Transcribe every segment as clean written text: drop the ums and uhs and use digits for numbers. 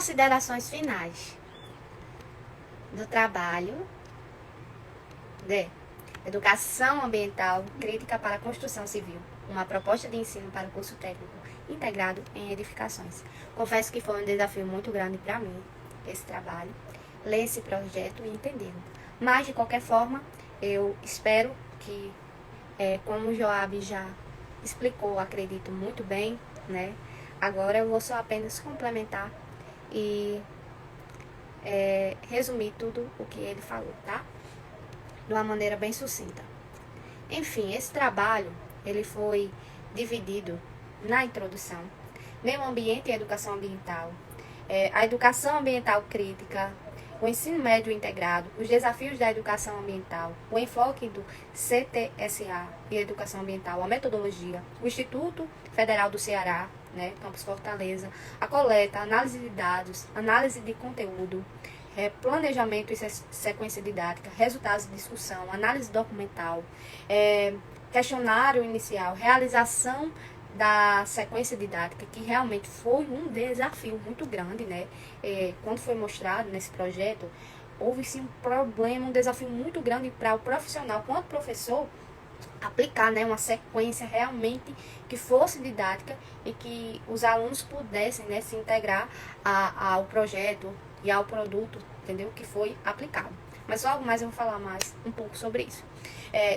considerações finais do trabalho de Educação Ambiental Crítica para a Construção Civil, uma proposta de ensino para o curso técnico integrado em edificações. Confesso que foi um desafio muito grande para mim, esse trabalho, ler esse projeto e entendê-lo. Mas, de qualquer forma, eu espero que, como o Joab já explicou, acredito muito bem, né? Agora eu vou só apenas complementar e resumir tudo o que ele falou, tá? De uma maneira bem sucinta. Enfim, esse trabalho, ele foi dividido na introdução, meio ambiente e educação ambiental, a educação ambiental crítica, o ensino médio integrado, os desafios da educação ambiental, o enfoque do CTSA e educação ambiental, a metodologia, o Instituto Federal do Ceará, né, Campus Fortaleza, a coleta, análise de dados, análise de conteúdo, planejamento e sequência didática, resultados de discussão, análise documental, questionário inicial, realização da sequência didática, que realmente foi um desafio muito grande, né? Quando foi mostrado nesse projeto, houve sim um problema, um desafio muito grande para o profissional, quanto professor, aplicar, né, uma sequência realmente que fosse didática e que os alunos pudessem, né, se integrar ao projeto e ao produto, entendeu? Que foi aplicado. Mas logo mais eu vou falar mais um pouco sobre isso.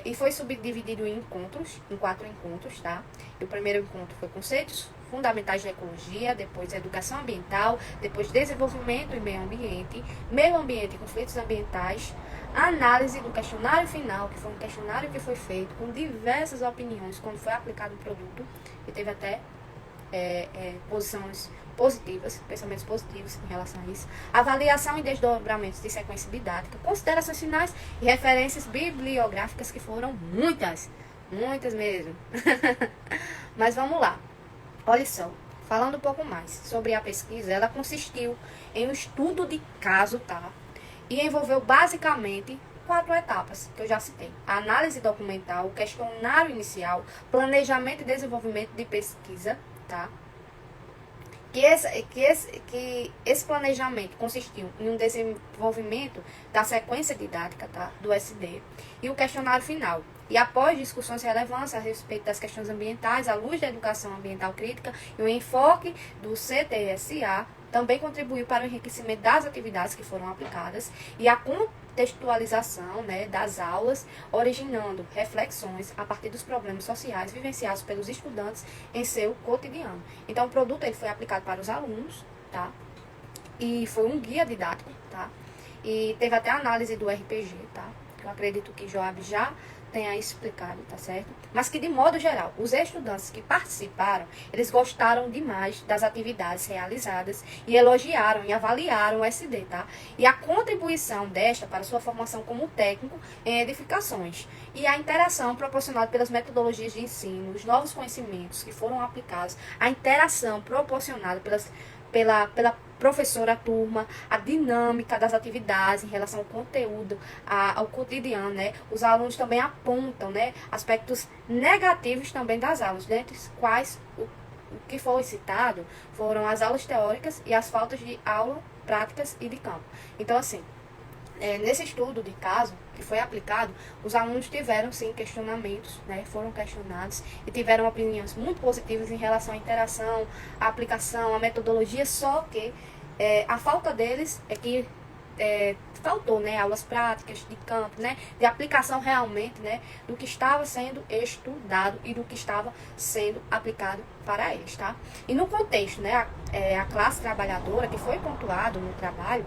E foi subdividido em encontros, em 4 encontros, tá? E o primeiro encontro foi conceitos fundamentais da ecologia, depois educação ambiental, depois desenvolvimento e meio ambiente e conflitos ambientais, análise do questionário final, que foi um questionário que foi feito com diversas opiniões quando foi aplicado o produto, e teve até posições positivas, pensamentos positivos em relação a isso, avaliação e desdobramentos de sequência didática, considerações finais e referências bibliográficas, que foram muitas mesmo. Mas vamos lá. Olha só, falando um pouco mais sobre a pesquisa, ela consistiu em um estudo de caso, tá? E envolveu basicamente 4 etapas que eu já citei: a análise documental, o questionário inicial, planejamento e desenvolvimento de pesquisa, tá? Que esse planejamento consistiu em um desenvolvimento da sequência didática, tá, do SD, e o questionário final. E após discussões de relevância a respeito das questões ambientais, à luz da educação ambiental crítica e o enfoque do CTSA, também contribuiu para o enriquecimento das atividades que foram aplicadas e a contextualização, né, das aulas, originando reflexões a partir dos problemas sociais vivenciados pelos estudantes em seu cotidiano. Então, o produto ele foi aplicado para os alunos, tá? E foi um guia didático, tá? E teve até a análise do RPG, tá? Eu acredito que Joab já tenha explicado, tá certo? Mas que, de modo geral, os estudantes que participaram, eles gostaram demais das atividades realizadas e elogiaram e avaliaram o SD, tá? E a contribuição desta para sua formação como técnico em edificações e a interação proporcionada pelas metodologias de ensino, os novos conhecimentos que foram aplicados, a interação proporcionada pela professora, turma, a dinâmica das atividades em relação ao conteúdo, ao cotidiano, né? Os alunos também apontam, né, aspectos negativos também das aulas, dentre os quais o que foi citado foram as aulas teóricas e as faltas de aula, práticas e de campo. Então, assim, nesse estudo de caso que foi aplicado, os alunos tiveram sim questionamentos, né, foram questionados e tiveram opiniões muito positivas em relação à interação, à aplicação, à metodologia, só que a falta deles é que faltou, né, aulas práticas de campo, né, de aplicação realmente, né, do que estava sendo estudado e do que estava sendo aplicado para eles, tá? E no contexto, né, a classe trabalhadora que foi pontuado no trabalho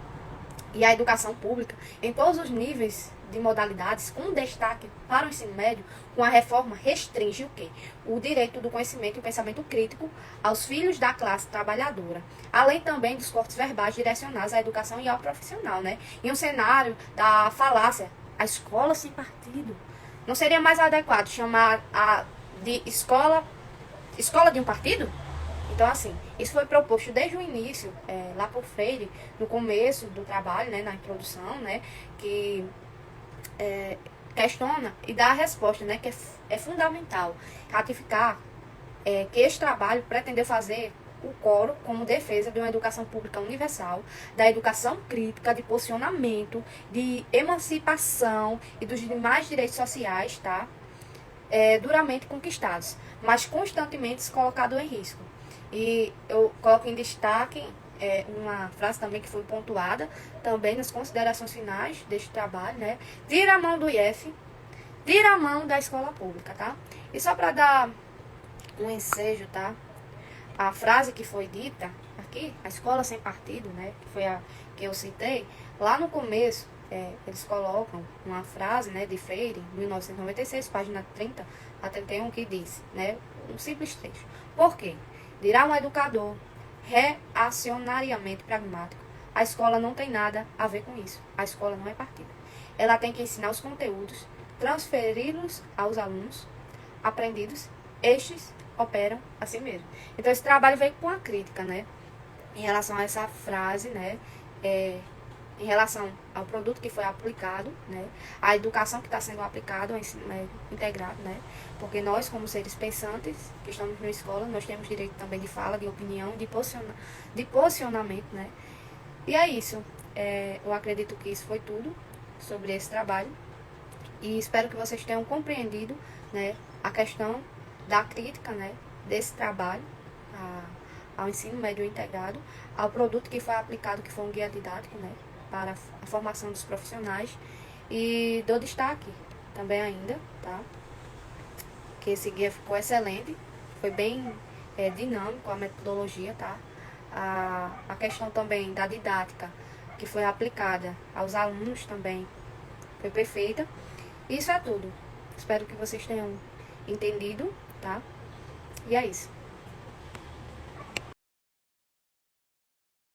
e a educação pública em todos os níveis de modalidades, com destaque para o ensino médio, com a reforma restringe o quê? O direito do conhecimento e o pensamento crítico aos filhos da classe trabalhadora, além também dos cortes verbais direcionados à educação e ao profissional, né? Em um cenário da falácia, a escola sem partido. Não seria mais adequado chamar de escola de um partido? Então, assim, isso foi proposto desde o início, lá por Freire, no começo do trabalho, né, na introdução, né, que questiona e dá a resposta, né, que é fundamental ratificar que este trabalho pretendeu fazer o coro como defesa de uma educação pública universal, da educação crítica, de posicionamento, de emancipação e dos demais direitos sociais, tá? Duramente conquistados, mas constantemente colocados em risco. E eu coloco em destaque uma frase também que foi pontuada também nas considerações finais deste trabalho, né? Tira a mão do IF, tira a mão da escola pública, tá? E só para dar um ensejo, tá? A frase que foi dita aqui, a escola sem partido, né? Que foi a que eu citei, lá no começo, eles colocam uma frase, né, de Freire, 1996, página 30 a 31, que diz, né? Um simples trecho. Por quê? Dirá um educador reacionariamente pragmático: a escola não tem nada a ver com isso. A escola não é partido. Ela tem que ensinar os conteúdos, transferi-los aos alunos aprendidos. Estes operam assim mesmo. Então, esse trabalho veio com a crítica, né? Em relação a essa frase, né? Em relação ao produto que foi aplicado, né? A educação que está sendo aplicada, o ensino médio integrado, né? Porque nós, como seres pensantes, que estamos na escola, nós temos direito também de fala, de opinião, de posicionamento, né? E é isso. Eu acredito que isso foi tudo sobre esse trabalho. E espero que vocês tenham compreendido, né, a questão da crítica, né, desse trabalho ao ensino médio integrado, ao produto que foi aplicado, que foi um guia didático, né, para a formação dos profissionais. E dou destaque também ainda, tá, que esse guia ficou excelente, foi bem dinâmico a metodologia, tá, a questão também da didática que foi aplicada aos alunos também foi perfeita. Isso é tudo. Espero que vocês tenham entendido, tá? E é isso.